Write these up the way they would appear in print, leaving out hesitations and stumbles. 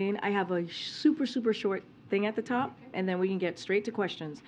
I have a super short thing at the top, and then we can get straight to questions.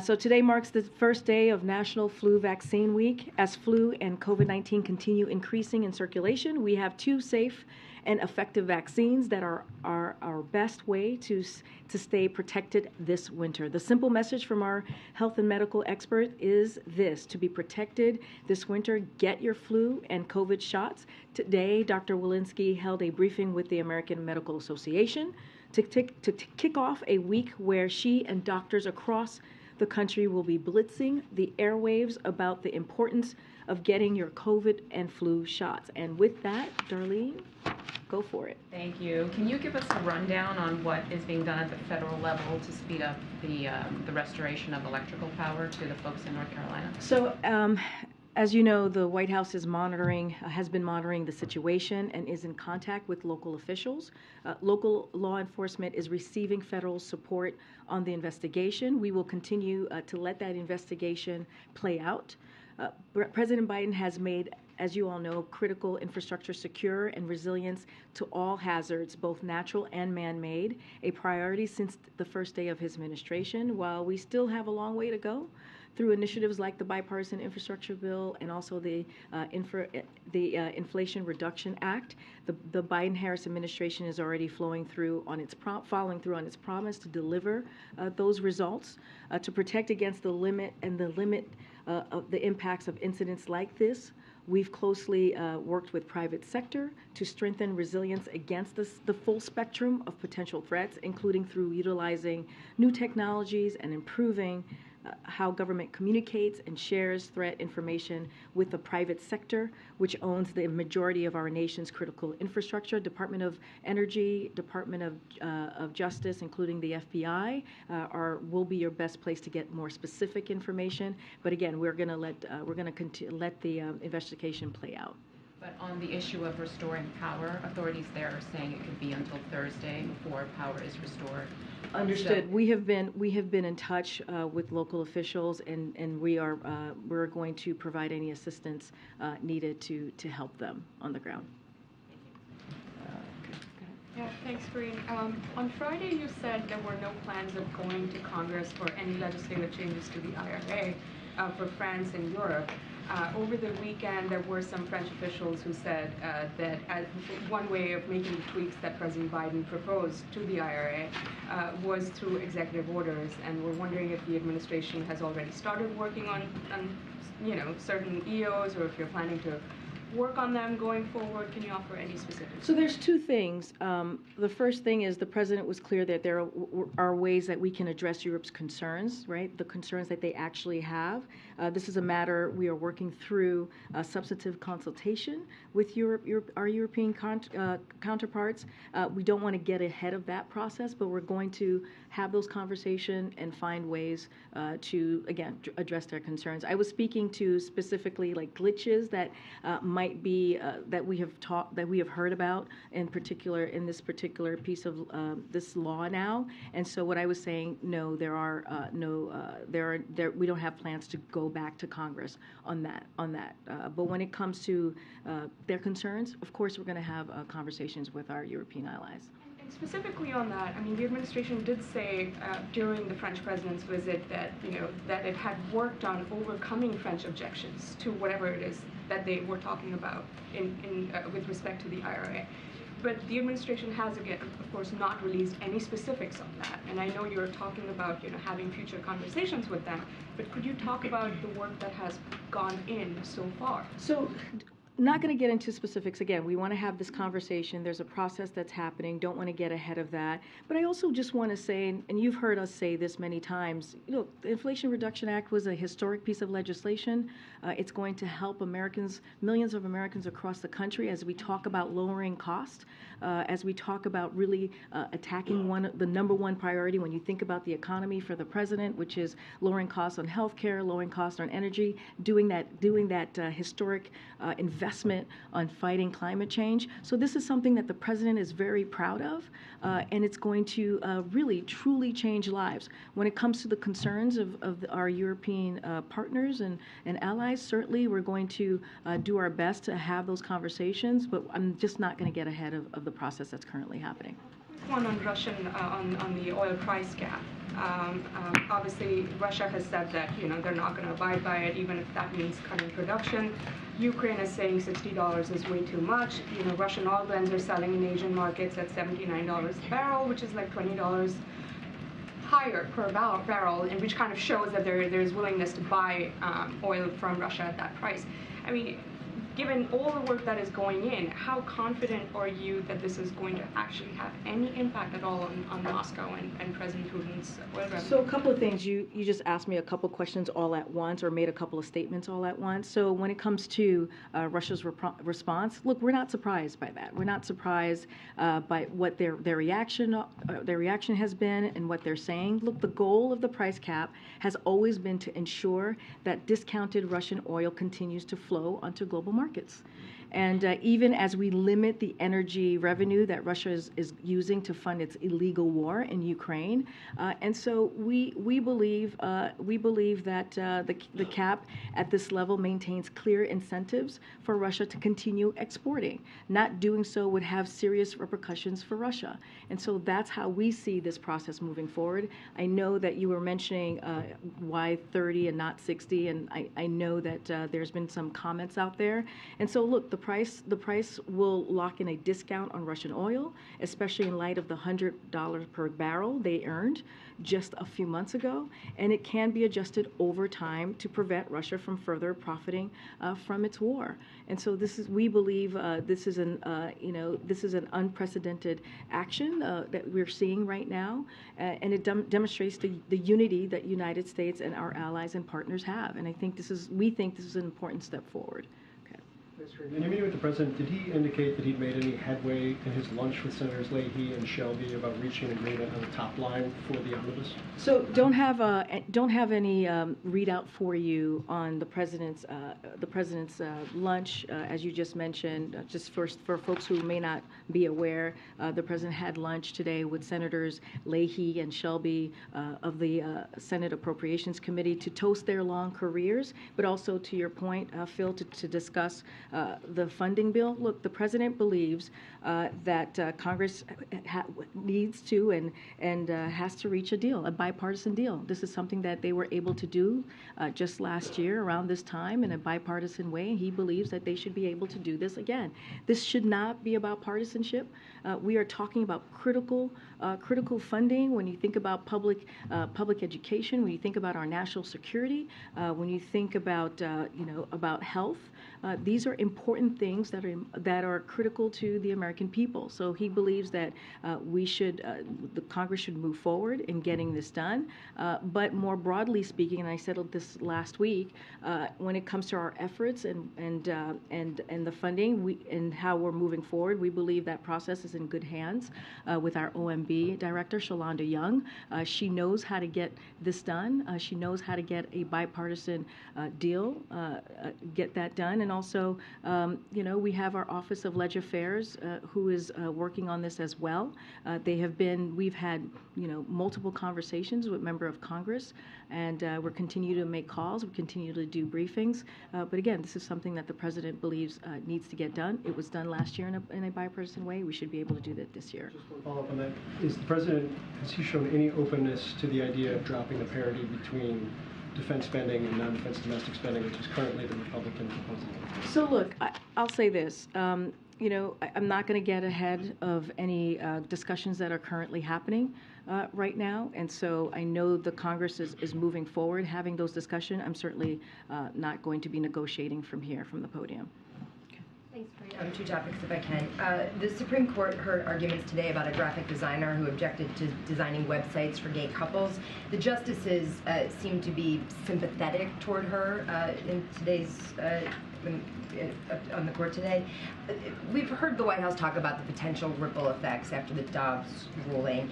So today marks the first day of National Flu Vaccine Week. As flu and COVID-19 continue increasing in circulation, we have two safe and effective vaccines that are our best way to stay protected this winter. The simple message from our health and medical expert is this: to be protected this winter, get your flu and COVID shots. Today, Dr. Walensky held a briefing with the American Medical Association to kick off a week where she and doctors across the country will be blitzing the airwaves about the importance of getting your COVID and flu shots. And with that, Darlene, go for it. Thank you. Can you give us a rundown on what is being done at the federal level to speed up the restoration of electrical power to the folks in North Carolina? So, as you know, the White House is has been monitoring the situation and is in contact with local officials. Local law enforcement is receiving federal support on the investigation. We will continue to let that investigation play out. President Biden has made, as you all know, critical infrastructure secure and resilience to all hazards, both natural and man-made, a priority since the first day of his administration. While we still have a long way to go, through initiatives like the Bipartisan Infrastructure Bill and also the Inflation Reduction Act, the Biden-Harris administration is already following through on its promise to deliver those results to protect against the impacts of incidents like this. We've closely worked with private sector to strengthen resilience against the full spectrum of potential threats, including through utilizing new technologies and improving how government communicates and shares threat information with the private sector, which owns the majority of our nation's critical infrastructure. Department of Energy, Department of Justice, including the FBI, will be your best place to get more specific information. But again, we're going to let the investigation play out. But on the issue of restoring power, authorities there are saying it could be until Thursday before power is restored. Understood. So, we have been in touch with local officials, and we're going to provide any assistance needed to help them on the ground. Yeah, thanks, Karine. On Friday, you said there were no plans of going to Congress for any legislative changes to the IRA for France and Europe. Over the weekend, there were some French officials who said that one way of making the tweaks that President Biden proposed to the IRA was through executive orders, and we're wondering if the administration has already started working on certain EOs, or if you're planning to work on them going forward. Can you offer any specifics? So there's two things. The first thing is the president was clear that there are ways that we can address Europe's concerns, right? The concerns that they actually have. This is a matter we are working through substantive consultation with our European counterparts. We don't want to get ahead of that process, but we're going to have those conversations and find ways to, again, address their concerns. I was speaking to specifically like glitches that might be that we have heard about in this particular piece of this law now. And so what I was saying, no, we don't have plans to go back to Congress on that. But when it comes to their concerns, of course, we're going to have conversations with our European allies. And specifically on that, I mean, the administration did say during the French president's visit that that it had worked on overcoming French objections to whatever it is that they were talking about with respect to the IRA. But the administration has, again, of course, not released any specifics on that. And I know you're talking about having future conversations with them, but could you talk about the work that has gone in so far? So, not going to get into specifics. Again, we want to have this conversation. There's a process that's happening. Don't want to get ahead of that. But I also just want to say, and you've heard us say this many times, the Inflation Reduction Act was a historic piece of legislation. It's going to help Americans, millions of Americans across the country, as we talk about lowering cost, as we talk about really attacking the number one priority when you think about the economy for the president, which is lowering costs on health care, lowering costs on energy, doing that historic investment on fighting climate change. So this is something that the president is very proud of, and it's going to really, truly change lives. When it comes to the concerns of our European partners and allies, certainly we're going to do our best to have those conversations, but I'm just not going to get ahead of the process that's currently happening. One on Russian on the oil price cap. Obviously, Russia has said that they're not going to abide by it, even if that means cutting production. Ukraine is saying $60 is way too much. Russian oil blends are selling in Asian markets at $79 a barrel, which is like $20 higher per barrel, and which kind of shows that there's willingness to buy oil from Russia at that price. I mean, given all the work that is going in, how confident are you that this is going to actually have any impact at all on Moscow and President Putin's oil revenue? So a couple of things. You just asked me a couple of questions all at once, or made a couple of statements all at once. So when it comes to Russia's response, look, we're not surprised by that. We're not surprised by what their reaction has been and what they're saying. Look, the goal of the price cap has always been to ensure that discounted Russian oil continues to flow onto global markets. And even as we limit the energy revenue that Russia is using to fund its illegal war in Ukraine, and so we believe that the cap at this level maintains clear incentives for Russia to continue exporting. Not doing so would have serious repercussions for Russia, and so that's how we see this process moving forward. I know that you were mentioning why 30 and not 60, and I know that there's been some comments out there, and so look, the price will lock in a discount on Russian oil, especially in light of the $100 per barrel they earned just a few months ago, and it can be adjusted over time to prevent Russia from further profiting from its war. And so we believe this is an unprecedented action that we're seeing right now, and it demonstrates the unity that United States and our allies and partners have. And we think this is an important step forward. In your meeting with the president, did he indicate that he'd made any headway in his lunch with Senators Leahy and Shelby about reaching an agreement on the top line for the omnibus? So don't have any readout for you on the president's lunch, as you just mentioned. Just for folks who may not be aware, the president had lunch today with Senators Leahy and Shelby of the Senate Appropriations Committee to toast their long careers, but also to your point, Phil, to discuss the funding bill. Look, the president believes that Congress needs to and has to reach a deal, a bipartisan deal. This is something that they were able to do just last year around this time in a bipartisan way, and he believes that they should be able to do this again. This should not be about partisanship. We are talking about critical funding when you think about public education, when you think about our national security, when you think about about health. These are important things that are critical to the American people. So he believes that the Congress should move forward in getting this done. But more broadly speaking, and I said this last week, when it comes to our efforts and the funding and how we're moving forward, we believe that process is in good hands with our OMB director, Shalonda Young. She knows how to get this done. She knows how to get a bipartisan deal, get that done, and also, we have our Office of Leg Affairs who is working on this as well. We've had, multiple conversations with members of Congress, and we're continue to make calls. We continue to do briefings. But again, this is something that the president believes needs to get done. It was done last year in a bipartisan way. We should be able to do that this year. Just one follow-up on that. Has he shown any openness to the idea of dropping the parity between defense spending and non-defense domestic spending, which is currently the Republican proposal? So look, I'll say this. I'm not going to get ahead of any discussions that are currently happening right now. And so I know the Congress is moving forward, having those discussions. I'm certainly not going to be negotiating from here, from the podium. Thanks, Karine. Two topics, if I can. The Supreme Court heard arguments today about a graphic designer who objected to designing websites for gay couples. The justices seem to be sympathetic toward her in today's on the court today. We've heard the White House talk about the potential ripple effects after the Dobbs ruling.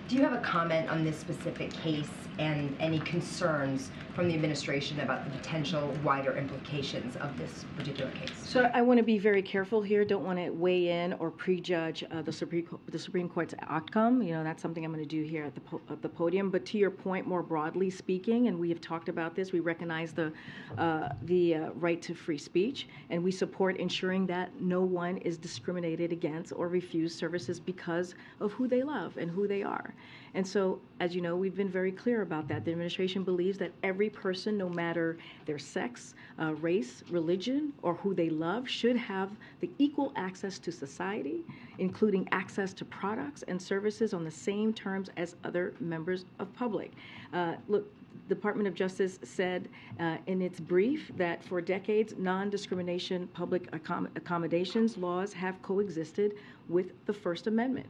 Do you have a comment on this specific case and any concerns from the administration about the potential wider implications of this particular case? So I want to be very careful here. Don't want to weigh in or prejudge the Supreme Court's outcome. That's something I'm going to do here at the podium. But to your point, more broadly speaking, and we have talked about this, we recognize the right to free speech, and we support ensuring that no one is discriminated against or refused services because of who they love and who they are. And so, as you know, we've been very clear about that. The administration believes that every person, no matter their sex, race, religion, or who they love, should have the equal access to society, including access to products and services on the same terms as other members of public. Look, the Department of Justice said in its brief that for decades, non-discrimination public accommodations laws have coexisted with the First Amendment.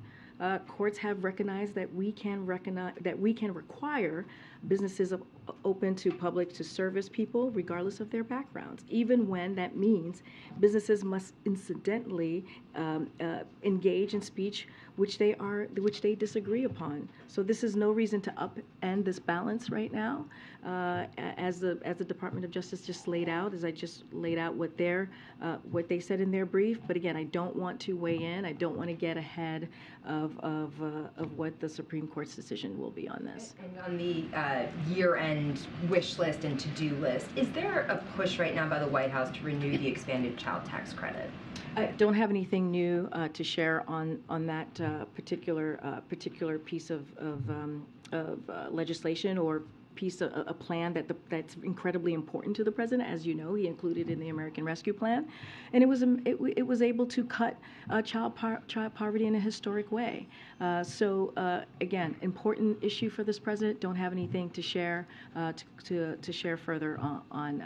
Courts have recognized that we can require businesses open to public to service people regardless of their backgrounds, even when that means businesses must incidentally engage in speech which they disagree upon. So this is no reason to upend this balance right now, as the Department of Justice just laid out, as I just laid out what they said in their brief. But again, I don't want to weigh in. I don't want to get ahead of what the Supreme Court's decision will be on this. And on the year-end wish list and to-do list, is there a push right now by the White House to renew the expanded child tax credit? I don't have anything new to share on that particular piece of legislation or a plan that's incredibly important to the president. As you know, he included in the American Rescue Plan, and it was able to cut child poverty in a historic way. So again, important issue for this president. Don't have anything to share to share further on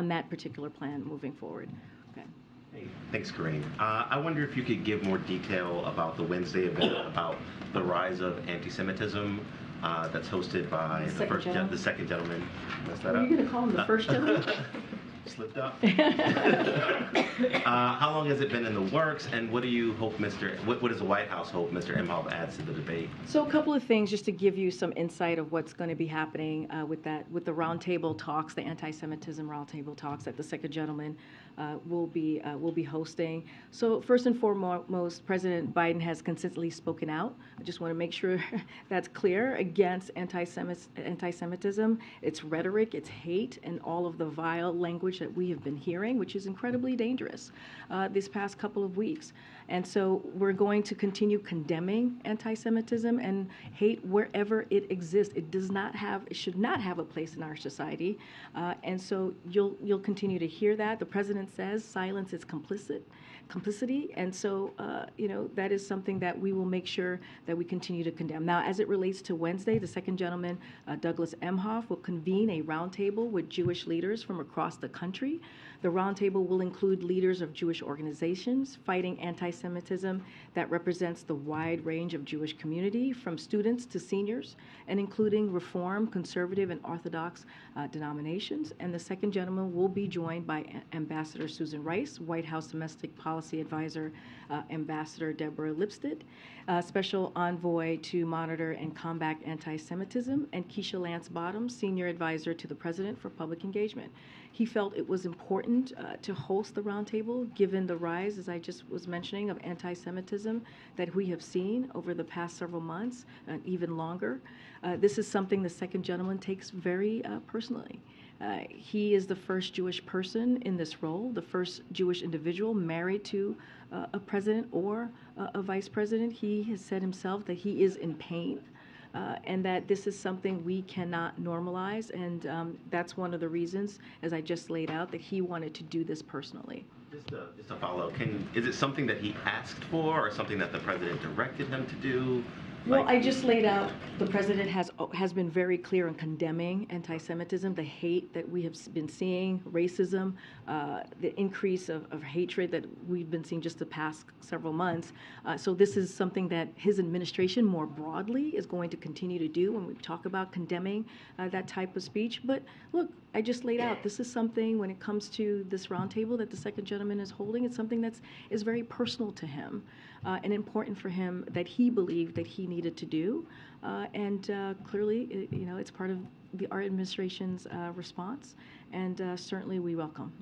that particular plan moving forward. Okay. Hey, thanks, Karine. I wonder if you could give more detail about the Wednesday event about the rise of anti-Semitism that's hosted by the second gentleman. Messed that Are up. you going to call him the first gentleman? Slipped up. How long has it been in the works, and what do you hope what does the White House hope Mr. Imhoff adds to the debate? So a couple of things just to give you some insight of what's going to be happening with the roundtable talks, the anti-Semitism roundtable talks that the second gentleman will be hosting. So first and foremost, President Biden has consistently spoken out. I just want to make sure that's clear against anti-Semitism, its rhetoric, its hate, and all of the vile language that we have been hearing, which is incredibly dangerous this past couple of weeks. And so we're going to continue condemning anti-Semitism and hate wherever it exists. It should not have a place in our society. And so you'll continue to hear that. The president says silence is complicity. And so, that is something that we will make sure that we continue to condemn. Now, as it relates to Wednesday, the second gentleman, Douglas Emhoff, will convene a roundtable with Jewish leaders from across the country. The roundtable will include leaders of Jewish organizations fighting anti-Semitism that represents the wide range of Jewish community, from students to seniors, and including Reform, Conservative, and Orthodox denominations. And the second gentleman will be joined by Ambassador Susan Rice, White House Domestic Policy Advisor Ambassador Deborah Lipstadt, Special Envoy to Monitor and Combat Anti-Semitism, and Keisha Lance Bottoms, Senior Advisor to the President for Public Engagement. He felt it was important to host the roundtable, given the rise, as I just was mentioning, of anti-Semitism that we have seen over the past several months, and even longer. This is something the second gentleman takes very personally. He is the first Jewish person in this role, the first Jewish individual married to a president or a vice president. He has said himself that he is in pain. And that this is something we cannot normalize, and that's one of the reasons, as I just laid out, that he wanted to do this personally. Just a follow-up. Is it something that he asked for, or something that the president directed him to do? Well, I just laid out, the president has been very clear in condemning anti-Semitism, the hate that we have been seeing, racism, the increase of hatred that we've been seeing just the past several months. So this is something that his administration more broadly is going to continue to do when we talk about condemning that type of speech. But look, I just laid out, this is something, when it comes to this roundtable that the second gentleman is holding, it's something that is very personal to him and important for him, that he believed that he needed to do. And clearly, it's part of our administration's response, and certainly we'll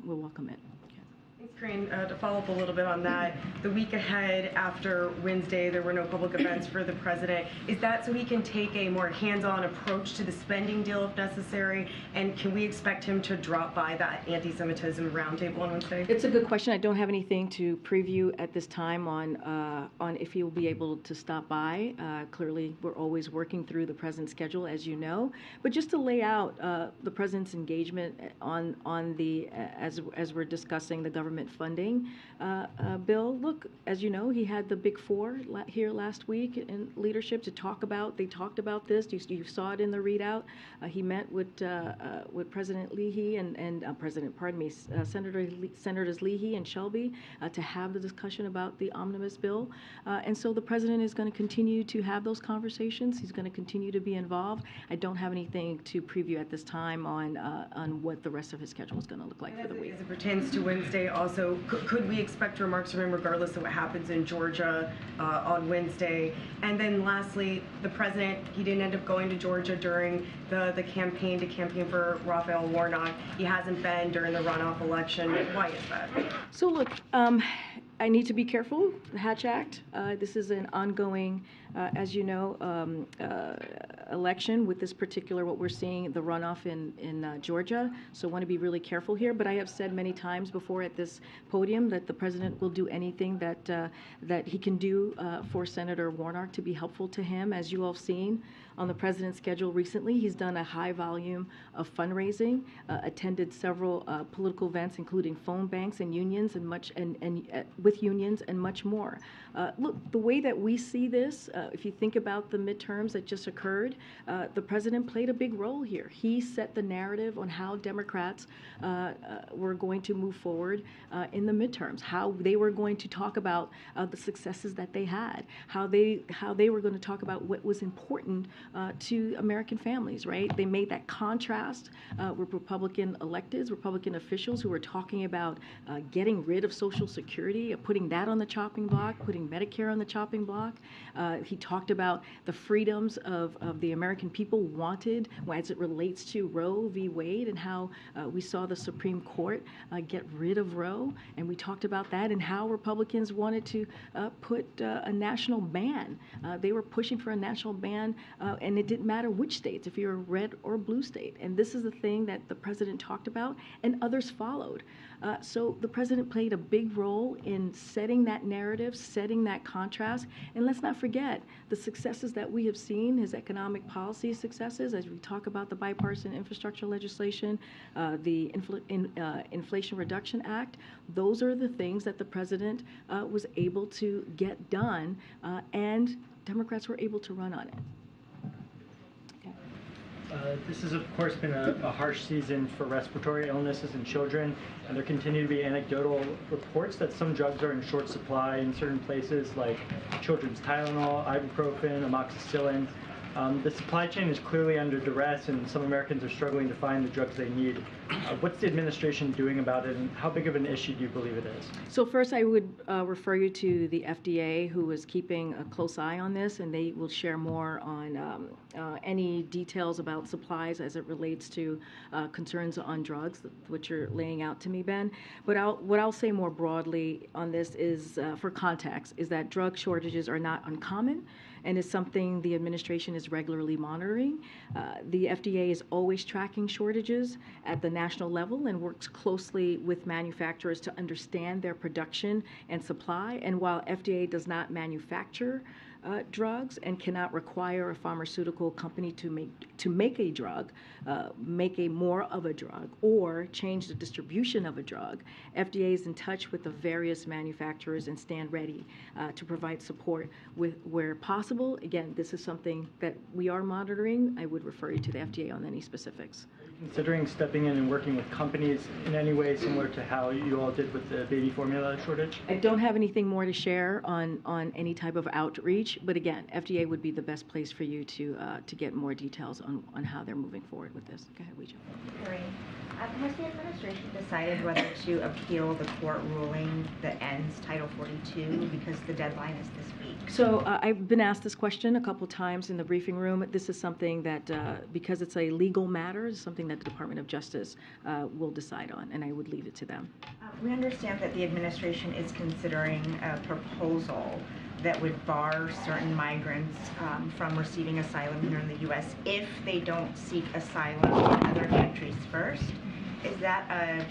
welcome it. Karine, to follow up a little bit on that, the week ahead after Wednesday, there were no public events for the president. Is that so he can take a more hands-on approach to the spending deal if necessary? And can we expect him to drop by that anti-Semitism roundtable on Wednesday? It's a good question. I don't have anything to preview at this time on if he will be able to stop by. Clearly, we're always working through the president's schedule, as you know. But just to lay out the president's engagement on the as we're discussing the government funding bill. Look, as you know, he had the Big Four here last week in leadership to talk about. They talked about this. You saw it in the readout. He met with President Leahy and Senators Leahy and Shelby to have the discussion about the omnibus bill. And so the president is going to continue to have those conversations. He's going to continue to be involved. I don't have anything to preview at this time on what the rest of his schedule is going to look like for the week. As it pertains to Wednesday, also, could we expect remarks from him regardless of what happens in Georgia on Wednesday? And then lastly, the president, he didn't end up going to Georgia during the campaign for Raphael Warnock. He hasn't been during the runoff election. Why is that? So look, I need to be careful. The Hatch Act, this is an ongoing, as you know, election with this particular, what we're seeing, the runoff in Georgia. So I want to be really careful here. But I have said many times before at this podium that the president will do anything that he can do for Senator Warnock to be helpful to him. As you all have seen on the president's schedule recently, he's done a high volume of fundraising, attended several political events, including phone banks and unions with unions and much more. Look, the way that we see this, if you think about the midterms that just occurred, the president played a big role here. He set the narrative on how Democrats were going to move forward in the midterms, how they were going to talk about the successes that they had, how they were going to talk about what was important to American families, right? They made that contrast with Republican electeds, Republican officials who were talking about getting rid of Social Security, putting that on the chopping block, putting Medicare on the chopping block. He talked about the freedoms of the American people wanted as it relates to Roe v. Wade and how we saw the Supreme Court get rid of Roe. And we talked about that and how Republicans wanted to put a national ban. They were pushing for a national ban, and it didn't matter which states, if you're a red or blue state. And this is the thing that the president talked about, and others followed. So the president played a big role in setting that narrative, setting that contrast. And let's not forget the successes that we have seen, his economic policy successes, as we talk about the bipartisan infrastructure legislation, the Inflation Reduction Act. Those are the things that the president was able to get done, and Democrats were able to run on it. This has, of course, been a harsh season for respiratory illnesses in children, and there continue to be anecdotal reports that some drugs are in short supply in certain places, like children's Tylenol, ibuprofen, amoxicillin. The supply chain is clearly under duress, and some Americans are struggling to find the drugs they need. What's the administration doing about it, and how big of an issue do you believe it is? So first, I would refer you to the FDA, who is keeping a close eye on this, and they will share more on any details about supplies as it relates to concerns on drugs, which you're laying out to me, Ben. But what I'll say more broadly on this is, for context, is that drug shortages are not uncommon, and is something the administration is regularly monitoring. The FDA is always tracking shortages at the national level and works closely with manufacturers to understand their production and supply. And while FDA does not manufacture drugs and cannot require a pharmaceutical company to make a drug, make a more of a drug, or change the distribution of a drug, FDA is in touch with the various manufacturers and stand ready to provide support where possible. Again, this is something that we are monitoring. I would refer you to the FDA on any specifics. Are you considering stepping in and working with companies in any way similar to how you all did with the baby formula shortage? I don't have anything more to share on any type of outreach. reach. But again, FDA would be the best place for you to get more details on how they're moving forward with this. Go ahead, Weijia. Karine, has the administration decided whether to appeal the court ruling that ends Title 42 because the deadline is this week? So I've been asked this question a couple times in the briefing room. This is something that, because it's a legal matter, is something that the Department of Justice will decide on, and I would leave it to them. We understand that the administration is considering a proposal that would bar certain migrants from receiving asylum here in the U.S. if they don't seek asylum in other countries first. Is that a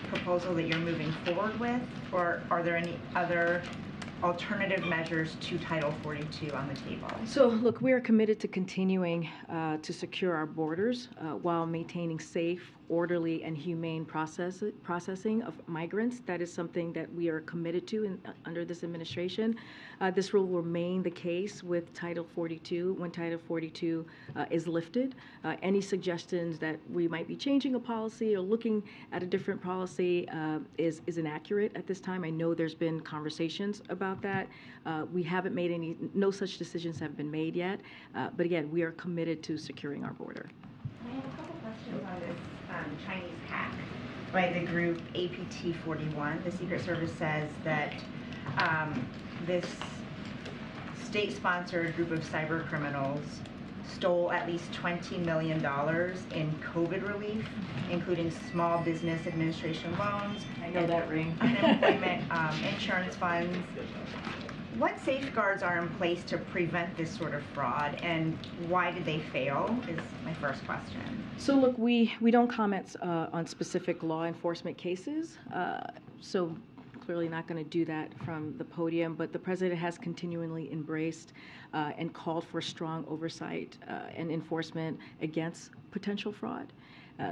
proposal that you're moving forward with, or are there any other alternative measures to Title 42 on the table? So, look, we are committed to continuing to secure our borders while maintaining safe, orderly, and humane processing of migrants. That is something that we are committed to under this administration. This will remain the case with Title 42 when Title 42 is lifted. Any suggestions that we might be changing a policy or looking at a different policy is inaccurate at this time. I know there's been conversations about that. We haven't made no such decisions have been made yet. But again, we are committed to securing our border. I have a couple questions on this Chinese hack by the group APT41. The Secret Service says that this state-sponsored group of cyber criminals stole at least $20 million in COVID relief, including small business administration loans. I know that ring. Unemployment insurance funds. What safeguards are in place to prevent this sort of fraud, and why did they fail, is my first question. So look, we don't comment on specific law enforcement cases, so clearly not going to do that from the podium, but the President has continually embraced and called for strong oversight and enforcement against potential fraud.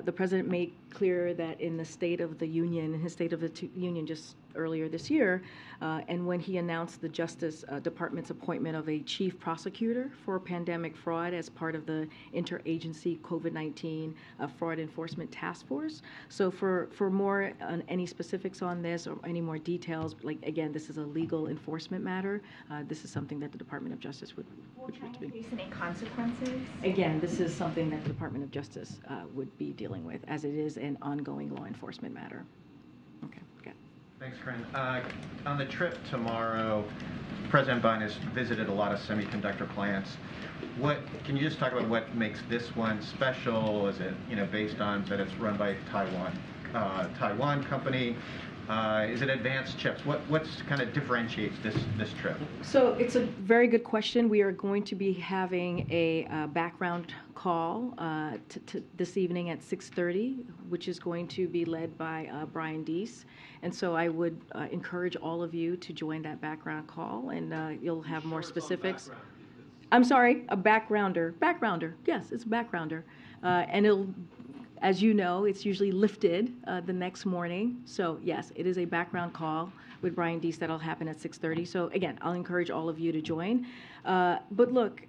The President made clear that in the State of the Union, his State of the Union just earlier this year, and when he announced the Justice Department's appointment of a chief prosecutor for pandemic fraud as part of the interagency COVID-19 fraud enforcement task force. So for more on any specifics on this or any more details, like again, this is a legal enforcement matter. This is something that the Department of Justice would China face any consequences? Again, this is something that the Department of Justice would be dealing with, as it is an ongoing law enforcement matter. Okay, good. Thanks, Karine. On the trip tomorrow, President Biden has visited a lot of semiconductor plants. Can you just talk about what makes this one special? Is it based on that it's run by Taiwan company? Is it advanced chips? What's kind of differentiates this trip? So it's a very good question. We are going to be having a background call this evening at 6:30, which is going to be led by Brian Deese. And so I would encourage all of you to join that background call, and you'll have more specifics. I'm sorry, a backgrounder. Backgrounder, yes, it's a backgrounder. And it'll, as you know, it's usually lifted the next morning. So yes, it is a background call with Brian Deese that'll happen at 6:30. So again, I'll encourage all of you to join. But look,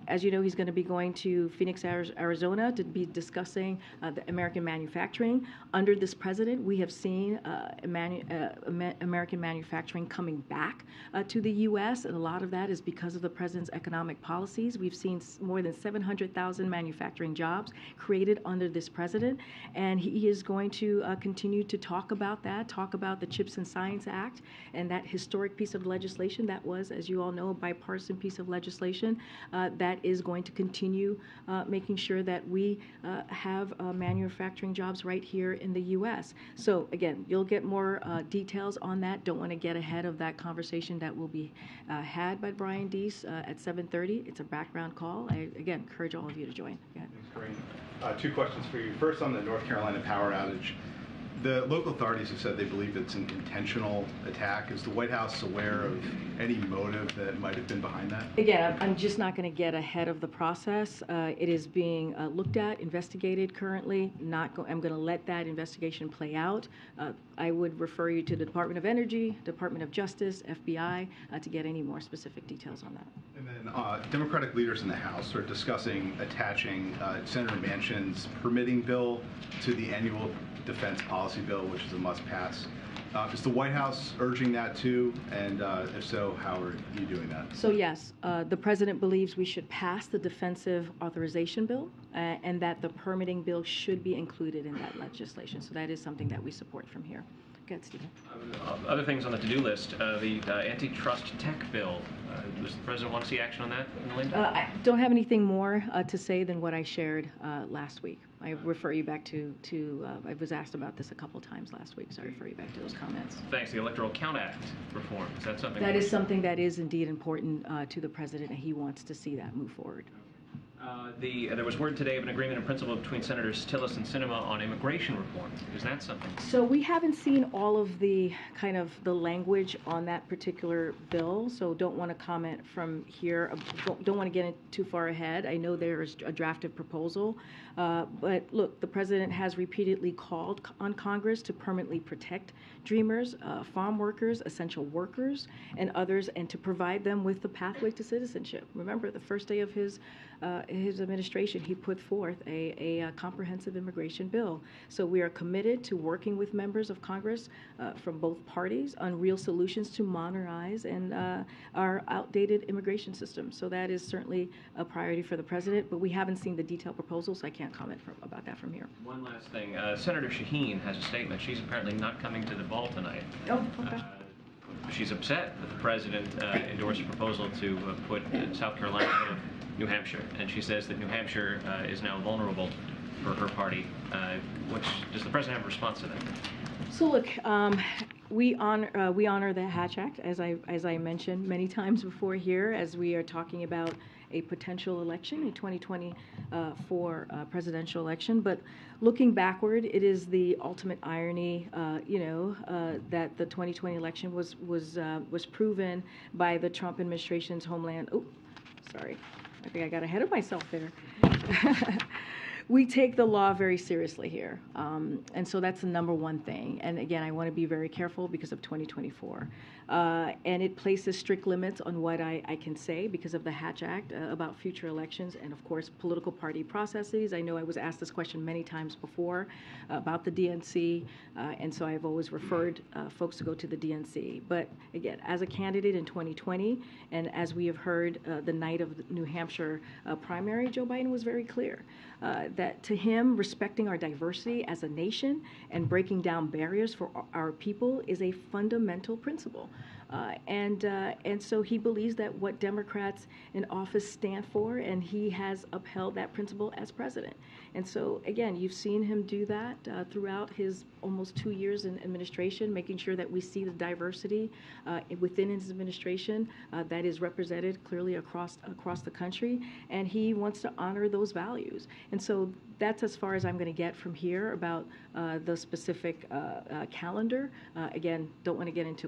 as you know, he's going to be going to Phoenix, Arizona to be discussing the American manufacturing. Under this president, we have seen American manufacturing coming back to the U.S., and a lot of that is because of the president's economic policies. We've seen more than 700,000 manufacturing jobs created under this president, and he is going to continue to talk about that, talk about the CHIPS and Science Act and that historic piece of legislation that was, as you all know, a bipartisan piece of legislation that is going to continue making sure that we have manufacturing jobs right here in the U.S. So again, you'll get more details on that. Don't want to get ahead of that conversation that will be had by Brian Deese at 7:30. It's a background call. I, again, encourage all of you to join. Thanks, Karine. Two questions for you. First, on the North Carolina power outage. The local authorities have said they believe it's an intentional attack. Is the White House aware of any motive that might have been behind that? Again, I'm just not going to get ahead of the process. It is being looked at, investigated currently. I'm going to let that investigation play out. I would refer you to the Department of Energy, Department of Justice, FBI, to get any more specific details on that. And then Democratic leaders in the House are discussing attaching Senator Manchin's permitting bill to the annual defense policy bill, which is a must-pass. Is the White House urging that too? And if so, how are you doing that? So yes, the president believes we should pass the defensive authorization bill and that the permitting bill should be included in that legislation. So that is something that we support from here. Go ahead, Stephen. Other things on the to-do list, the antitrust tech bill. Does the president want to see action on that in the lane? I don't have anything more to say than what I shared last week. I refer you back to I was asked about this a couple times last week, so I refer you back to those comments. Thanks. The Electoral Count Act reform. Is that something? That is something that is indeed important to the president, and he wants to see that move forward. There was word today of an agreement in principle between Senators Tillis and Sinema on immigration reform. Is that something? So we haven't seen all of the kind of the language on that particular bill, so don't want to comment from here. Don't want to get too far ahead. I know there is a drafted proposal, but look, the president has repeatedly called on Congress to permanently protect dreamers, farm workers, essential workers, and others, and to provide them with the pathway to citizenship. Remember, the first day of his administration, he put forth a comprehensive immigration bill. So we are committed to working with members of Congress from both parties on real solutions to modernize and our outdated immigration system. So that is certainly a priority for the president, but we haven't seen the detailed proposal, so I can't comment about that from here. One last thing. Senator Shaheen has a statement. She's apparently not coming to the ball tonight. Oh, okay. She's upset that the president endorsed a proposal to put South Carolina ahead of New Hampshire, and she says that New Hampshire is now vulnerable for her party. Does the president have a response to that? So look, we honor the Hatch Act, as I mentioned many times before here, as we are talking about a potential election, a 2024 presidential election. But looking backward, it is the ultimate irony, that the 2020 election was proven by the Trump administration's Homeland. Oh, sorry, I think I got ahead of myself there. We take the law very seriously here, and so that's the number one thing. And again, I want to be very careful because of 2024. And it places strict limits on what I can say because of the Hatch Act about future elections and, of course, political party processes. I know I was asked this question many times before about the DNC, and so I've always referred folks to go to the DNC. But again, as a candidate in 2020, and as we have heard the night of the New Hampshire primary, Joe Biden was very clear that to him, respecting our diversity as a nation and breaking down barriers for our people is a fundamental principle. And so he believes that what Democrats in office stand for, and he has upheld that principle as president. And so, again, you've seen him do that throughout his almost 2 years in administration, making sure that we see the diversity within his administration that is represented clearly across the country, and he wants to honor those values. And so that's as far as I'm going to get from here about the specific calendar. Again, don't want to get into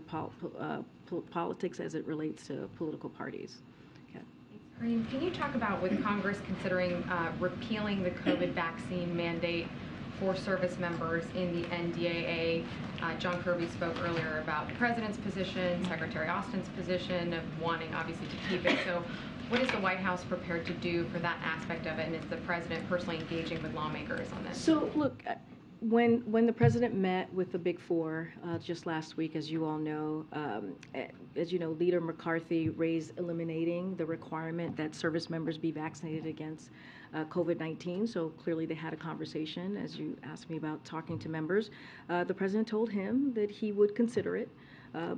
politics as it relates to political parties. Okay. Karine, can you talk about with Congress considering repealing the COVID vaccine mandate for service members in the NDAA? John Kirby spoke earlier about the president's position, Secretary Austin's position of wanting, obviously, to keep it. So what is the White House prepared to do for that aspect of it, and is the president personally engaging with lawmakers on this? So, look, when the president met with the Big Four just last week, as you all know, Leader McCarthy raised eliminating the requirement that service members be vaccinated against COVID-19. So clearly they had a conversation, as you asked me about talking to members. The president told him that he would consider it,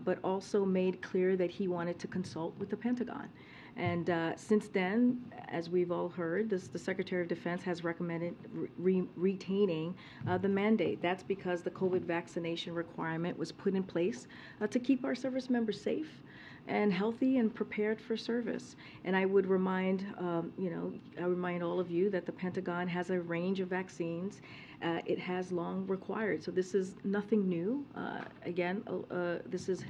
but also made clear that he wanted to consult with the Pentagon. And since then, as we've all heard, the Secretary of Defense has recommended retaining the mandate. That's because the COVID vaccination requirement was put in place to keep our service members safe and healthy and prepared for service. And I would remind, I remind all of you that the Pentagon has a range of vaccines. It has long required. So this is nothing new. This is,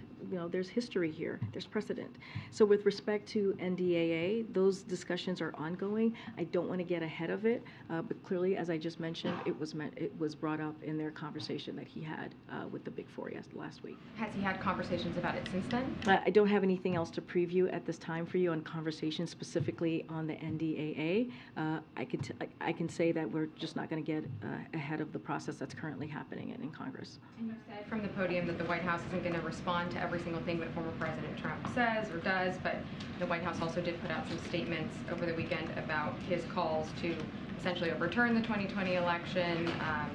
there's history here. There's precedent. So with respect to NDAA, those discussions are ongoing. I don't want to get ahead of it, but clearly, as I just mentioned, it was brought up in their conversation that he had with the Big Four last week. Has he had conversations about it since then? I don't have anything else to preview at this time for you on conversations specifically on the NDAA. I can say that we're just not going to get ahead ahead of the process that's currently happening in Congress. And you said from the podium that the White House isn't going to respond to every single thing that former President Trump says or does, but the White House also did put out some statements over the weekend about his calls to essentially overturn the 2020 election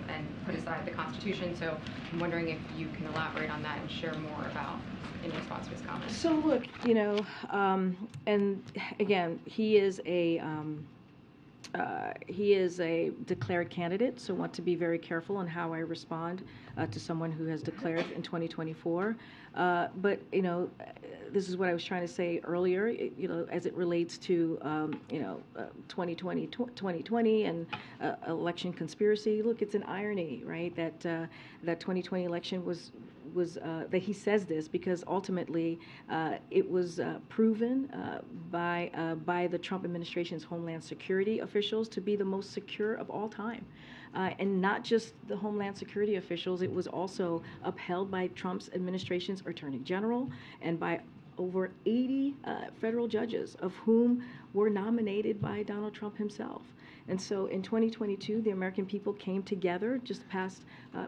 and put aside the Constitution. So I'm wondering if you can elaborate on that and share more about in response to his comments. So look, and again, he is a declared candidate, so want to be very careful on how I respond to someone who has declared in 2024. But this is what I was trying to say earlier. As it relates to 2020 and election conspiracy. Look, it's an irony, right? That 2020 election was that he says this because ultimately it was proven by the Trump administration's Homeland Security officials to be the most secure of all time. And not just the Homeland Security officials, it was also upheld by Trump's administration's Attorney General and by over 80 federal judges, of whom were nominated by Donald Trump himself. And so in 2022, the American people came together just past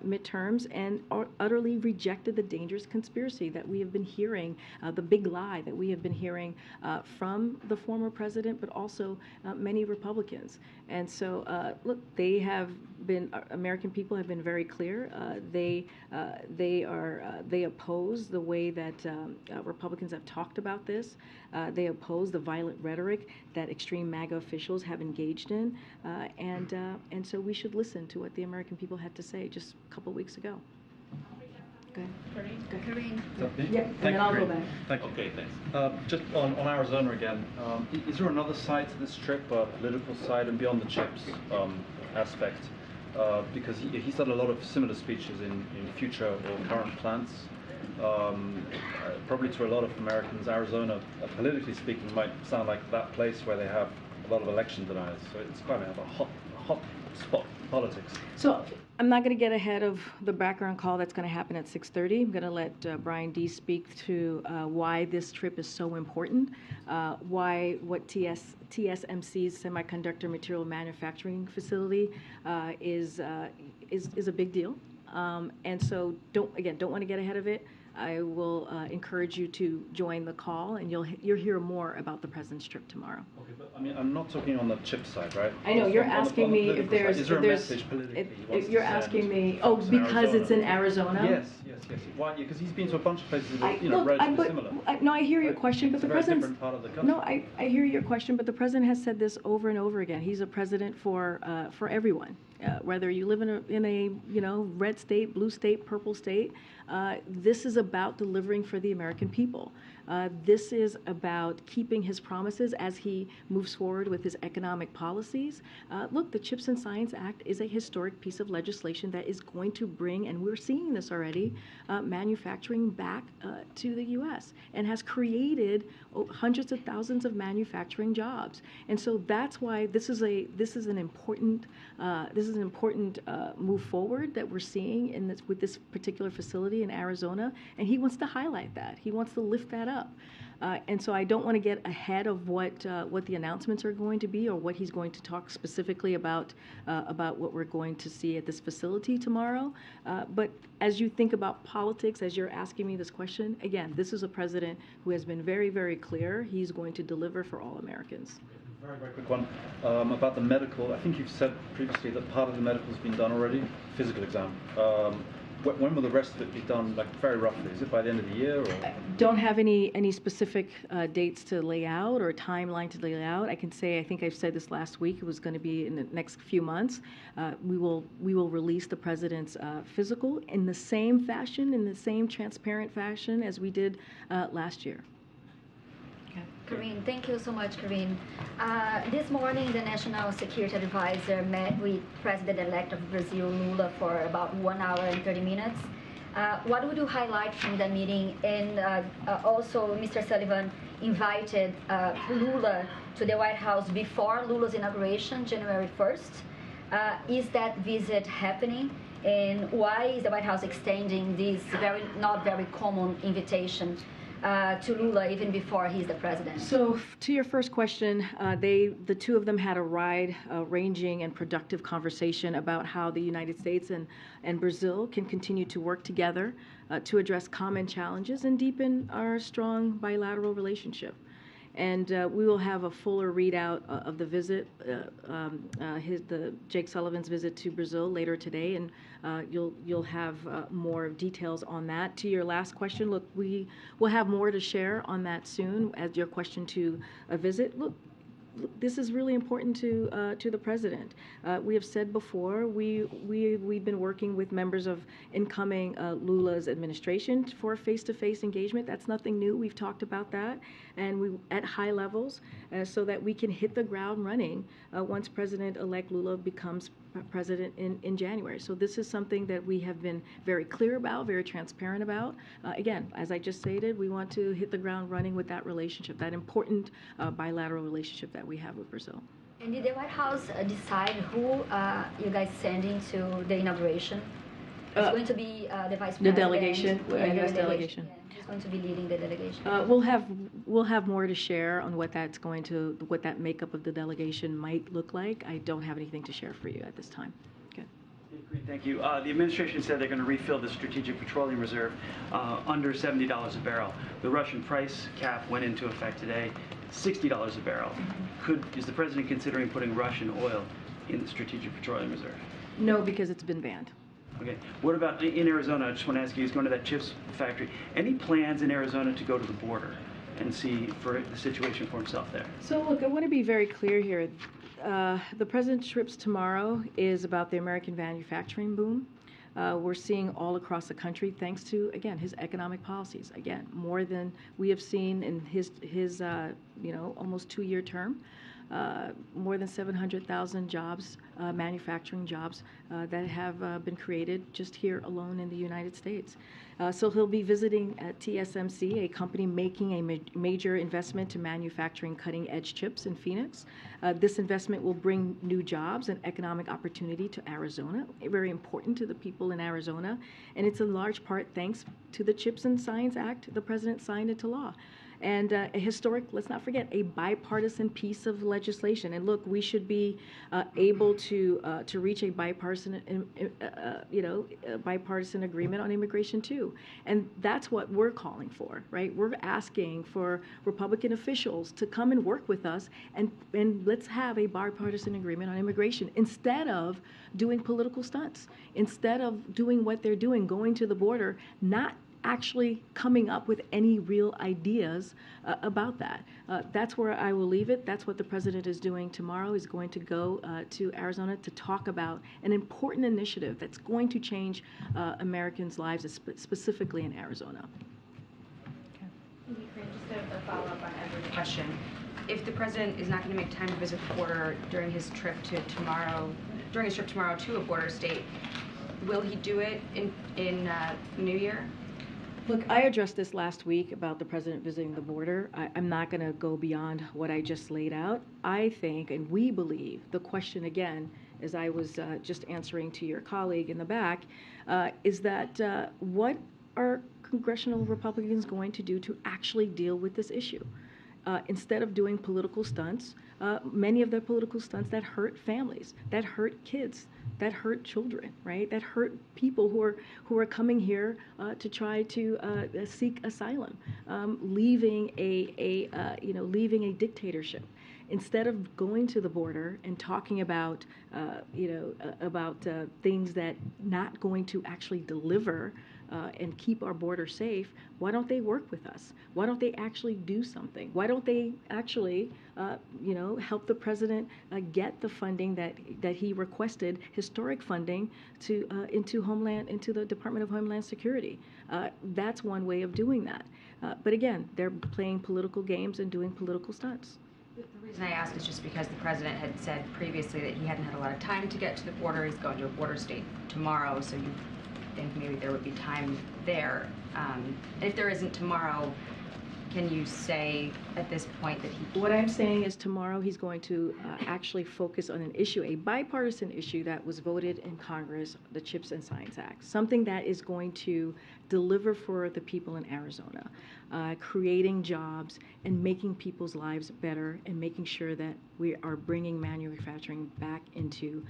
midterms and utterly rejected the dangerous conspiracy that we have been hearing, the big lie that we have been hearing from the former president, but also many Republicans. And so, look, American people have been very clear. They oppose the way that Republicans have talked about this. They oppose the violent rhetoric that extreme MAGA officials have engaged in, and so we should listen to what the American people had to say just a couple weeks ago. Go ahead. Karine. Yeah, and then I'll go back. Thank you. Okay, thanks. Just on Arizona again, is there another side to this trip, a political side, and beyond the chips aspect? Because he's done a lot of similar speeches in future or current plants. Probably to a lot of Americans, Arizona, politically speaking, might sound like that place where they have a lot of election deniers. So it's kind of a hot spot in politics. So I'm not going to get ahead of the background call that's going to happen at 6:30. I'm going to let Brian D. speak to why this trip is so important, why what TSMC's semiconductor material manufacturing facility is a big deal. And so don't want to get ahead of it. I will encourage you to join the call, and you'll hear more about the president's trip tomorrow. Okay, but I mean, I'm not talking on the chip side, right? I know you're asking me if there's. Is there a message politically? You're asking me. Oh, because it's in Arizona. Yes. Why? Because he's been to a bunch of places that are relatively similar. No, I hear your question, but the president. Different part of the country. No, I hear your question, but the president has said this over and over again. He's a president for everyone. Whether you live in a red state, blue state, purple state, this is about delivering for the American people. This is about keeping his promises as he moves forward with his economic policies. Look, the CHIPS and Science Act is a historic piece of legislation that is going to bring, and we're seeing this already, manufacturing back to the U.S. and has created hundreds of thousands of manufacturing jobs. And so that's why this is an important move forward that we're seeing with this particular facility in Arizona, and he wants to highlight that. He wants to lift that up. And so I don't want to get ahead of what the announcements are going to be or what he's going to talk specifically about what we're going to see at this facility tomorrow. But as you think about politics, as you're asking me this question, again, this is a president who has been very, very clear. He's going to deliver for all Americans. Very, very quick one about the medical. I think you've said previously that part of the medical has been done already, physical exam. When will the rest of it be done, like very roughly? Is it by the end of the year? Or? I don't have any specific dates to lay out or a timeline to lay out. I can say, I think I've said this last week, it was going to be in the next few months. We will release the president's physical in the same fashion, in the same transparent fashion as we did last year. Karine, thank you so much, Karine. This morning, the National Security Advisor met with President-elect of Brazil, Lula, for about 1 hour and 30 minutes. What would you highlight from the meeting? And also, Mr. Sullivan invited Lula to the White House before Lula's inauguration, January 1st. Is that visit happening? And why is the White House extending this not very common invitation to Lula even before he's the president? So to your first question, the two of them had a wide-ranging and productive conversation about how the United States and Brazil can continue to work together to address common challenges and deepen our strong bilateral relationship. And we will have a fuller readout of the visit, Jake Sullivan's visit to Brazil later today, and you'll have more details on that. To your last question, look, we will have more to share on that soon. As your question to a visit, look, this is really important to the president. We have said before, we've been working with members of incoming Lula's administration for face-to-face engagement. That's nothing new. We've talked about that, and we at high levels, so that we can hit the ground running once President-elect Lula becomes president in January. So this is something that we have been very clear about, very transparent about. Again, as I just stated, we want to hit the ground running with that relationship, that important bilateral relationship that we have with Brazil. And did the White House decide who you guys sending to the inauguration? It's going to be the vice president. The delegation, U.S. delegation. Yeah, who's going to be leading the delegation? We'll have more to share on what that makeup of the delegation might look like. I don't have anything to share for you at this time. Okay. Great, thank you. The administration said they're going to refill the Strategic Petroleum Reserve under $70 a barrel. The Russian price cap went into effect today, $60 a barrel. Is the president considering putting Russian oil in the Strategic Petroleum Reserve? No, because it's been banned. Okay. What about in Arizona? I just want to ask you, he's going to that chips factory. Any plans in Arizona to go to the border and see for the situation for himself there? So look, I want to be very clear here. The president's trips tomorrow is about the American manufacturing boom. We're seeing all across the country, thanks to, again, his economic policies. Again, more than we have seen in his almost 2-year term. More than 700,000 jobs, manufacturing jobs, that have been created just here alone in the United States. So he'll be visiting at TSMC, a company making a major investment to manufacturing cutting-edge chips in Phoenix. This investment will bring new jobs and economic opportunity to Arizona, very important to the people in Arizona. And it's in large part thanks to the CHIPS and Science Act the president signed into law. And a historic, let's not forget, a bipartisan piece of legislation. And look, we should be able to reach a bipartisan agreement on immigration too. And that's what we're calling for, right? We're asking for Republican officials to come and work with us, and let's have a bipartisan agreement on immigration instead of doing political stunts, instead of doing what they're doing, going to the border, not actually coming up with any real ideas about that. That's where I will leave it. That's what the president is doing tomorrow. He's going to go to Arizona to talk about an important initiative that's going to change Americans' lives, specifically in Arizona. Just a follow-up on Edward's question. If the president is not going to make time to visit the border during his trip tomorrow to a border state, will he do it in New Year? Look, I addressed this last week about the president visiting the border. I'm not going to go beyond what I just laid out. I think, and we believe, the question again, as I was just answering to your colleague in the back, is that what are congressional Republicans going to do to actually deal with this issue? Instead of doing political stunts, many of the political stunts that hurt families, that hurt kids, that hurt children, right? That hurt people who are coming here to try to seek asylum, leaving a dictatorship. Instead of going to the border and talking about things that not going to actually deliver and keep our border safe, why don't they work with us? Why don't they actually do something? Why don't they actually, help the president get the funding that he requested, historic funding, into the Department of Homeland Security? That's one way of doing that. But again, they're playing political games and doing political stunts. The reason I asked is just because the president had said previously that he hadn't had a lot of time to get to the border. He's going to a border state tomorrow, so you think maybe there would be time there. And if there isn't tomorrow, can you say at this point that he? What I'm saying is tomorrow he's going to actually focus on an issue, a bipartisan issue that was voted in Congress, the CHIPS and Science Act, something that is going to deliver for the people in Arizona, creating jobs and making people's lives better and making sure that we are bringing manufacturing back into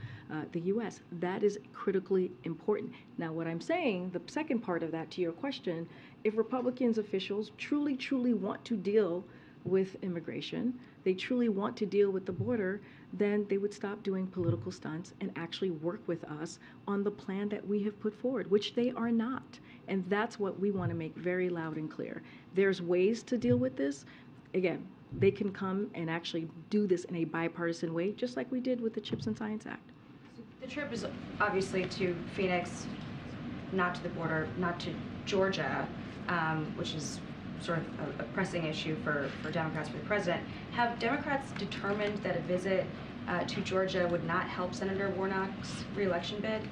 the U.S. That is critically important. Now, what I'm saying, the second part of that to your question, if Republicans officials truly want to deal with immigration, they truly want to deal with the border, then they would stop doing political stunts and actually work with us on the plan that we have put forward, which they are not. And that's what we want to make very loud and clear. There's ways to deal with this. Again, they can come and actually do this in a bipartisan way, just like we did with the CHIPS and Science Act. The trip is obviously to Phoenix, not to the border, not to Georgia, which is sort of a pressing issue for Democrats, for the president. Have Democrats determined that a visit to Georgia would not help Senator Warnock's re-election bid?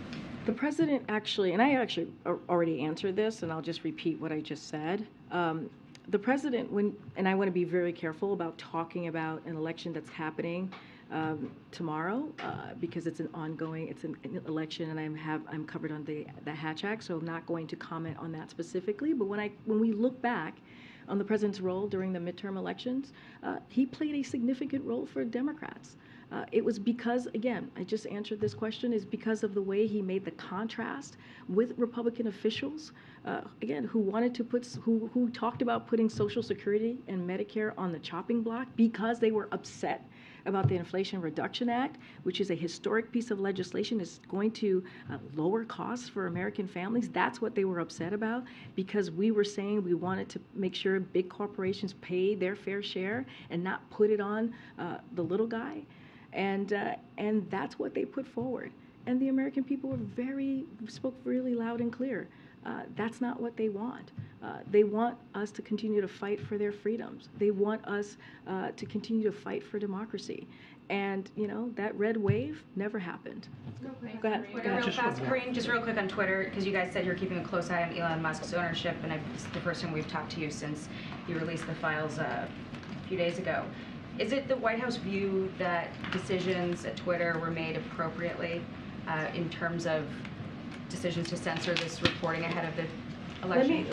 The president actually, and I actually already answered this, and I'll just repeat what I just said. The president, and I want to be very careful about talking about an election that's happening tomorrow because it's an election, and I'm covered on the Hatch Act, so I'm not going to comment on that specifically. But when we look back on the president's role during the midterm elections, he played a significant role for Democrats. It was because, again, I just answered this question, is because of the way he made the contrast with Republican officials, again, who talked about putting Social Security and Medicare on the chopping block because they were upset about the Inflation Reduction Act, which is a historic piece of legislation, is going to lower costs for American families. That's what they were upset about, because we were saying we wanted to make sure big corporations pay their fair share and not put it on the little guy. And that's what they put forward. And the American people spoke really loud and clear. That's not what they want. They want us to continue to fight for their freedoms. They want us to continue to fight for democracy. And, that red wave never happened. Go ahead. Real fast, Karine, just real quick on Twitter, because you guys said you're keeping a close eye on Elon Musk's ownership, and it's the first time we've talked to you since you released the files a few days ago. Is it the White House view that decisions at Twitter were made appropriately in terms of decisions to censor this reporting ahead of the election?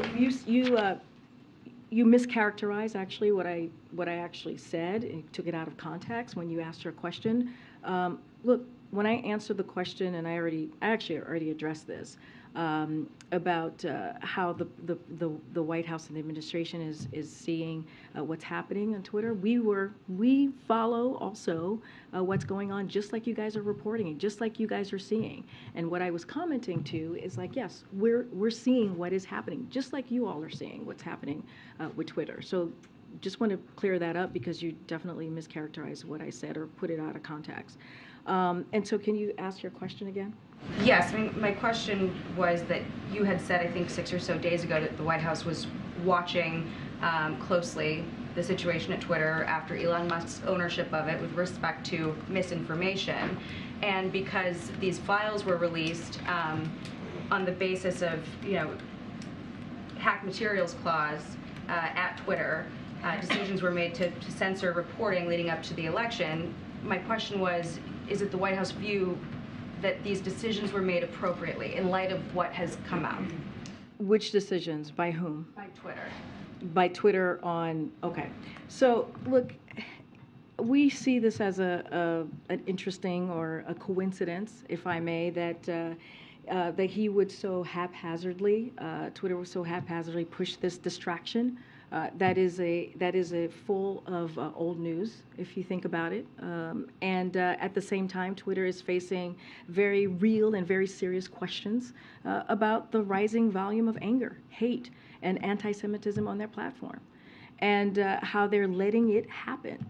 You mischaracterized actually what I actually said and took it out of context when you asked your question. Look, when I answered the question, and I actually already addressed this about how the White House and the administration is seeing what's happening on Twitter. We follow also what's going on, just like you guys are reporting it, just like you guys are seeing. And what I was commenting to is like, yes, we're seeing what is happening, just like you all are seeing what's happening with Twitter. So just want to clear that up, because you definitely mischaracterized what I said or put it out of context. And so can you ask your question again? Yes, my question was that you had said, I think 6 or so days ago, that the White House was watching closely the situation at Twitter after Elon Musk's ownership of it with respect to misinformation. And because these files were released on the basis of, hack materials clause at Twitter, decisions were made to censor reporting leading up to the election. My question was, is it the White House view that these decisions were made appropriately in light of what has come out? Which decisions? By whom? By Twitter. By Twitter on, okay. So look, we see this as an interesting or a coincidence, if I may, that he would so haphazardly, Twitter would so haphazardly push this distraction. That is a full of old news, if you think about it. And at the same time, Twitter is facing very real and very serious questions about the rising volume of anger, hate, and anti-Semitism on their platform, and how they're letting it happen.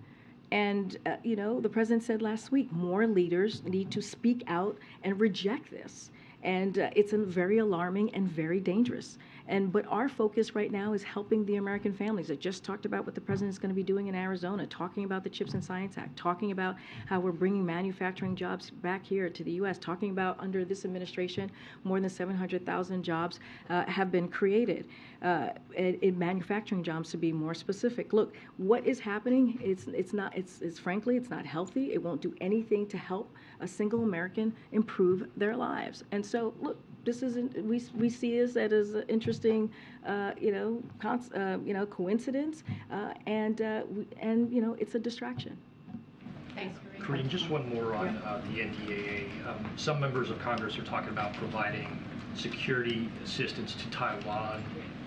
And, the president said last week, more leaders need to speak out and reject this. And it's very alarming and very dangerous. But our focus right now is helping the American families. I just talked about what the president's going to be doing in Arizona, talking about the CHIPS and Science Act, talking about how we're bringing manufacturing jobs back here to the U.S., talking about under this administration, more than 700,000 jobs have been created, in manufacturing jobs to be more specific. Look, what is happening, it's frankly, it's not healthy. It won't do anything to help a single American improve their lives. And so, look, this isn't, we see this as an interesting, coincidence, and it's a distraction. Thanks, Karine, just one more on the NDAA. Some members of Congress are talking about providing security assistance to Taiwan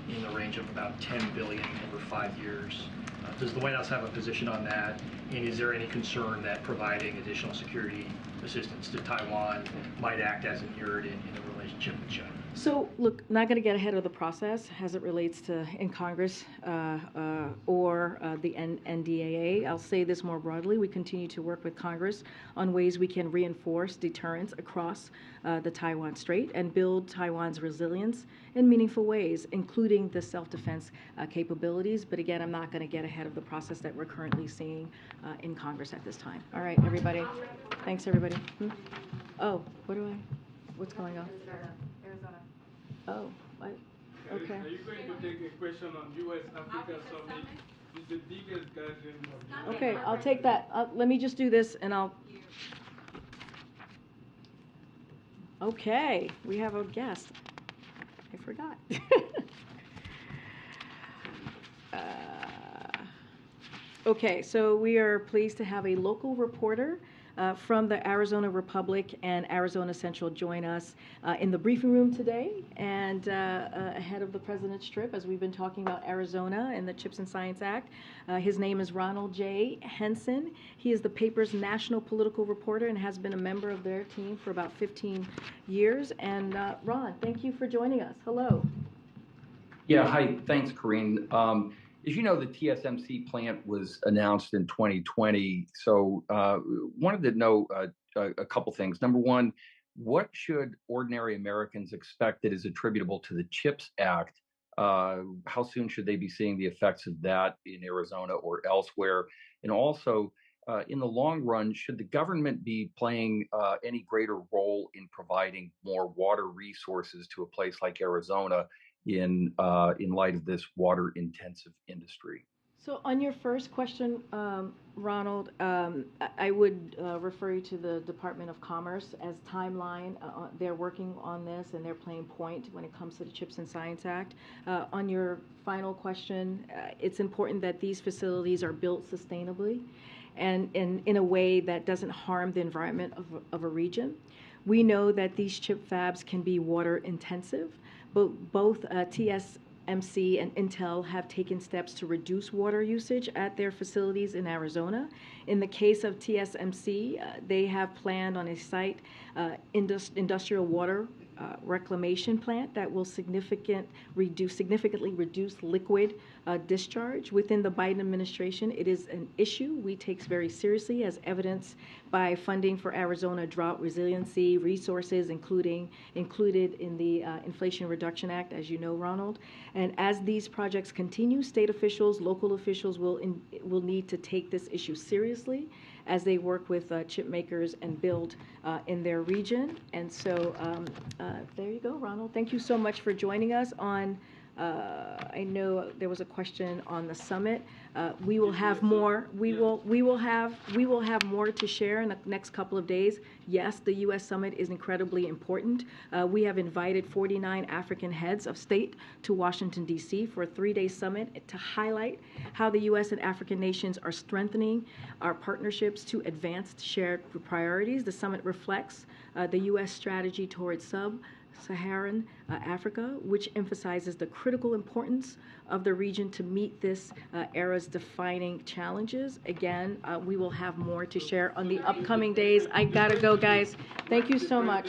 in the range of about $10 billion over 5 years. Does the White House have a position on that? And is there any concern that providing additional security assistance to Taiwan might act as an irritant in the relationship with China? So, look, not going to get ahead of the process as it relates to in Congress or the NDAA. I'll say this more broadly. We continue to work with Congress on ways we can reinforce deterrence across the Taiwan Strait and build Taiwan's resilience in meaningful ways, including the self-defense capabilities. But again, I'm not going to get ahead of the process that we're currently seeing in Congress at this time. All right, everybody. Thanks, everybody. Oh, what's going on? Oh, okay. Are you going to take a question on U.S.-Africa Summit? It's the biggest gathering of Okay, I'll take that. Let me just do this and I'll... Okay, we have a guest. I forgot. Okay, so we are pleased to have a local reporter from the Arizona Republic and Arizona Central join us in the briefing room today and ahead of the president's trip as we've been talking about Arizona and the CHIPS and Science Act. His name is Ronald J. Henson. He is the paper's national political reporter and has been a member of their team for about 15 years. And Ron, thank you for joining us. Hello. Yeah, hi. Thanks, Karine. As you know, the TSMC plant was announced in 2020. So wanted to know a couple things. Number one, what should ordinary Americans expect that is attributable to the CHIPS Act? How soon should they be seeing the effects of that in Arizona or elsewhere? And also, in the long run, should the government be playing any greater role in providing more water resources to a place like Arizona in light of this water-intensive industry? So on your first question, Ronald, I would refer you to the Department of Commerce as timeline. They're working on this and they're playing point when it comes to the CHIPS and Science Act. On your final question, it's important that these facilities are built sustainably and in a way that doesn't harm the environment of a region. We know that these chip fabs can be water intensive, but both TSMC and Intel have taken steps to reduce water usage at their facilities in Arizona. In the case of TSMC, they have planned on a site industrial water reclamation plant that will significantly reduce liquid discharge. Within the Biden administration, it is an issue we take very seriously, as evidenced by funding for Arizona drought resiliency resources, included in the Inflation Reduction Act, as you know, Ronald. And as these projects continue, state officials, local officials will need to take this issue seriously as they work with chip makers and build in their region. And so there you go, Ronald. Thank you so much for joining us on. I know there was a question on the summit. We will have more. We will have more to share in the next couple of days. Yes, the U.S. summit is incredibly important. We have invited 49 African heads of state to Washington, D.C. for a 3-day summit to highlight how the U.S. and African nations are strengthening our partnerships to advance shared priorities. The summit reflects the U.S. strategy towards Sub-Saharan Africa, which emphasizes the critical importance of the region to meet this era's defining challenges. Again, we will have more to share on the upcoming days. I gotta go, guys. Thank you so much.